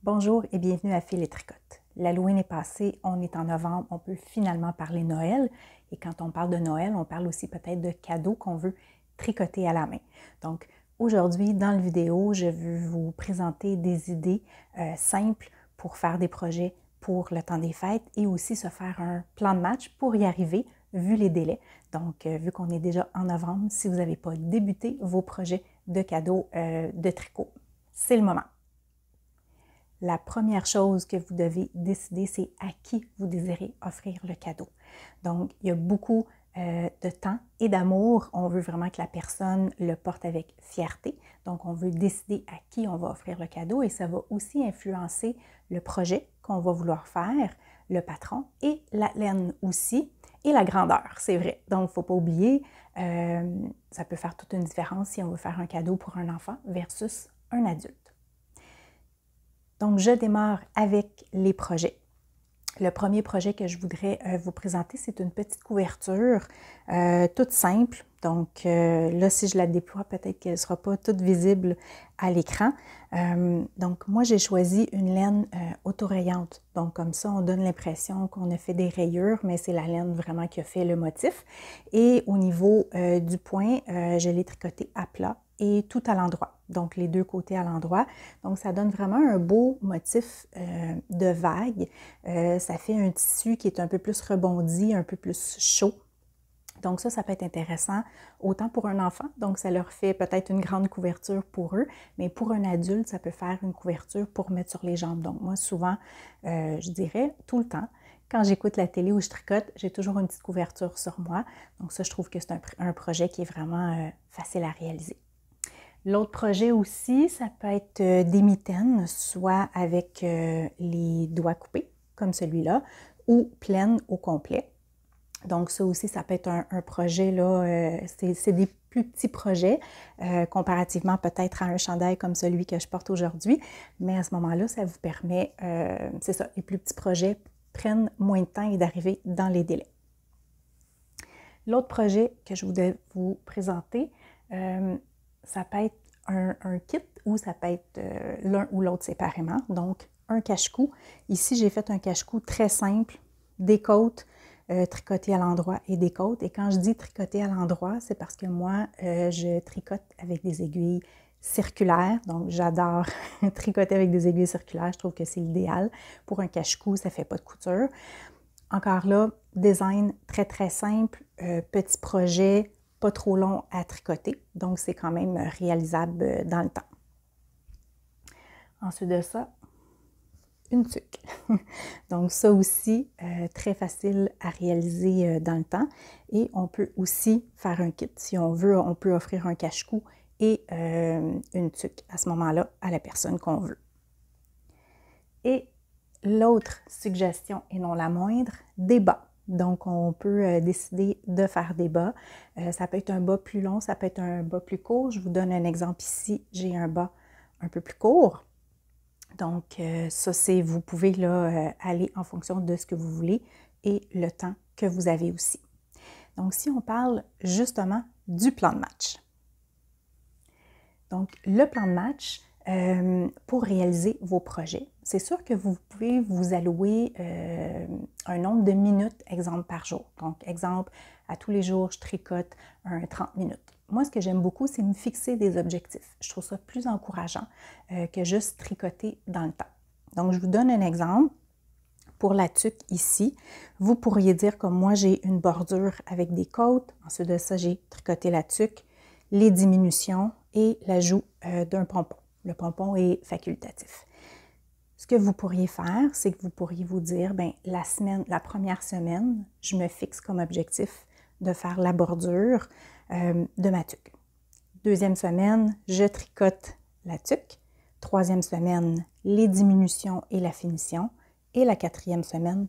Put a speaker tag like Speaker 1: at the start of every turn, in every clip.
Speaker 1: Bonjour et bienvenue à Fil et Tricote. L'Halloween est passé, on est en novembre, on peut finalement parler Noël. Et quand on parle de Noël, on parle aussi peut-être de cadeaux qu'on veut tricoter à la main. Donc aujourd'hui, dans la vidéo, je veux vous présenter des idées simples pour faire des projets pour le temps des fêtes et aussi se faire un plan de match pour y arriver, vu les délais. Donc, vu qu'on est déjà en novembre, si vous n'avez pas débuté vos projets de cadeaux de tricot, c'est le moment. La première chose que vous devez décider, c'est à qui vous désirez offrir le cadeau. Donc, il y a beaucoup de temps et d'amour. On veut vraiment que la personne le porte avec fierté. Donc, on veut décider à qui on va offrir le cadeau et ça va aussi influencer le projet qu'on va vouloir faire, le patron et la laine aussi et la grandeur, c'est vrai. Donc, il ne faut pas oublier, ça peut faire toute une différence si on veut faire un cadeau pour un enfant versus un adulte. Donc, je démarre avec les projets. Le premier projet que je voudrais vous présenter, c'est une petite couverture toute simple. Donc là, si je la déploie, peut-être qu'elle ne sera pas toute visible à l'écran. Donc, moi, j'ai choisi une laine autorayante. Donc, comme ça, on donne l'impression qu'on a fait des rayures, mais c'est la laine vraiment qui a fait le motif. Et au niveau du point, je l'ai tricoté à plat et tout à l'endroit. Donc, les deux côtés à l'endroit. Donc, ça donne vraiment un beau motif de vague. Ça fait un tissu qui est un peu plus rebondi, un peu plus chaud. Donc ça peut être intéressant autant pour un enfant, donc ça leur fait peut-être une grande couverture pour eux, mais pour un adulte, ça peut faire une couverture pour mettre sur les jambes. Donc moi, souvent, je dirais tout le temps, quand j'écoute la télé ou je tricote, j'ai toujours une petite couverture sur moi. Donc ça, je trouve que c'est un projet qui est vraiment facile à réaliser. L'autre projet aussi, ça peut être des mitaines, soit avec les doigts coupés, comme celui-là, ou pleines au complet. Donc ça aussi, ça peut être un projet, là, c'est des plus petits projets, comparativement peut-être à un chandail comme celui que je porte aujourd'hui, mais à ce moment-là, ça vous permet, c'est ça, les plus petits projets prennent moins de temps et d'arriver dans les délais. L'autre projet que je voudrais vous présenter, ça peut être un kit ou ça peut être l'un ou l'autre séparément, donc un cache-cou. Ici, j'ai fait un cache-cou très simple, des côtes, tricoté à l'endroit et des côtes. Et quand je dis tricoter à l'endroit, c'est parce que moi, je tricote avec des aiguilles circulaires. Donc, j'adore tricoter avec des aiguilles circulaires. Je trouve que c'est l'idéal. Pour un cache-cou, ça ne fait pas de couture. Encore là, design très, très simple, petit projet, pas trop long à tricoter. Donc, c'est quand même réalisable dans le temps. Ensuite de ça, une tuque. Donc ça aussi, très facile à réaliser dans le temps. Et on peut aussi faire un kit. Si on veut, on peut offrir un cache-cou et une tuque à ce moment-là à la personne qu'on veut. Et l'autre suggestion, et non la moindre, des bas. Donc on peut décider de faire des bas. Ça peut être un bas plus long, ça peut être un bas plus court. Je vous donne un exemple ici. J'ai un bas un peu plus court. Donc, ça, c'est, vous pouvez là, aller en fonction de ce que vous voulez et le temps que vous avez aussi. Donc, si on parle justement du plan de match. Donc, le plan de match, pour réaliser vos projets, c'est sûr que vous pouvez vous allouer un nombre de minutes, exemple, par jour. Donc, exemple, à tous les jours, je tricote 30 minutes. Moi, ce que j'aime beaucoup, c'est me fixer des objectifs. Je trouve ça plus encourageant que juste tricoter dans le temps. Donc, je vous donne un exemple. Pour la tuque ici, vous pourriez dire comme moi, j'ai une bordure avec des côtes. Ensuite de ça, j'ai tricoté la tuque, les diminutions et l'ajout d'un pompon. Le pompon est facultatif. Ce que vous pourriez faire, c'est que vous pourriez vous dire, bien, la première semaine, je me fixe comme objectif de faire la bordure de ma tuque. Deuxième semaine, je tricote la tuque. Troisième semaine, les diminutions et la finition. Et la quatrième semaine,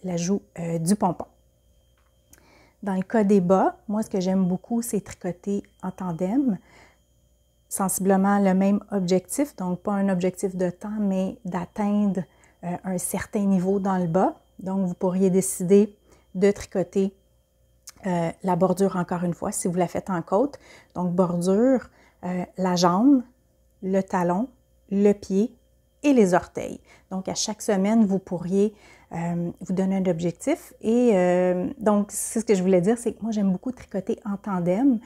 Speaker 1: l'ajout du pompon. Dans le cas des bas, moi, ce que j'aime beaucoup, c'est tricoter en tandem. Sensiblement le même objectif, donc pas un objectif de temps, mais d'atteindre un certain niveau dans le bas. Donc, vous pourriez décider de tricoter la bordure encore une fois, si vous la faites en côte. Donc, bordure, la jambe, le talon, le pied et les orteils. Donc, à chaque semaine, vous pourriez vous donner un objectif. Et donc, c'est ce que je voulais dire, c'est que moi, j'aime beaucoup tricoter en tandem.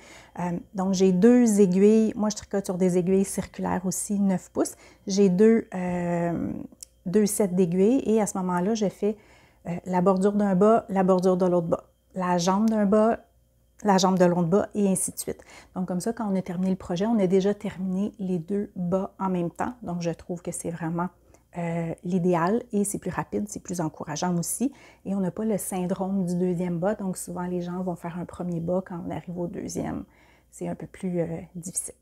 Speaker 1: Donc, j'ai 2 aiguilles. Moi, je tricote sur des aiguilles circulaires aussi, 9 pouces. J'ai 2 sets d'aiguilles et à ce moment-là, je fais la bordure d'un bas, la bordure de l'autre bas, la jambe d'un bas, la jambe de l'autre bas et ainsi de suite. Donc, comme ça, quand on a terminé le projet, on a déjà terminé les 2 bas en même temps. Donc, je trouve que c'est vraiment l'idéal et c'est plus rapide, c'est plus encourageant aussi. Et on n'a pas le syndrome du 2e bas. Donc, souvent, les gens vont faire un premier bas quand on arrive au 2e. C'est un peu plus difficile.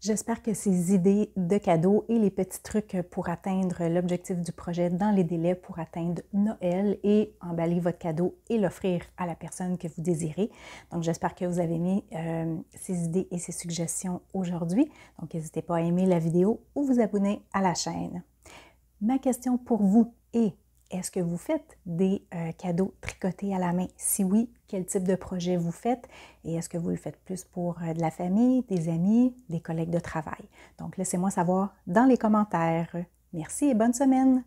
Speaker 1: J'espère que ces idées de cadeaux et les petits trucs pour atteindre l'objectif du projet dans les délais pour atteindre Noël et emballer votre cadeau et l'offrir à la personne que vous désirez. Donc, j'espère que vous avez aimé ces idées et ces suggestions aujourd'hui. Donc, n'hésitez pas à aimer la vidéo ou vous abonner à la chaîne. Ma question pour vous est: est-ce que vous faites des cadeaux tricotés à la main? Si oui, quel type de projet vous faites? Et est-ce que vous le faites plus pour de la famille, des amis, des collègues de travail? Donc, laissez-moi savoir dans les commentaires. Merci et bonne semaine!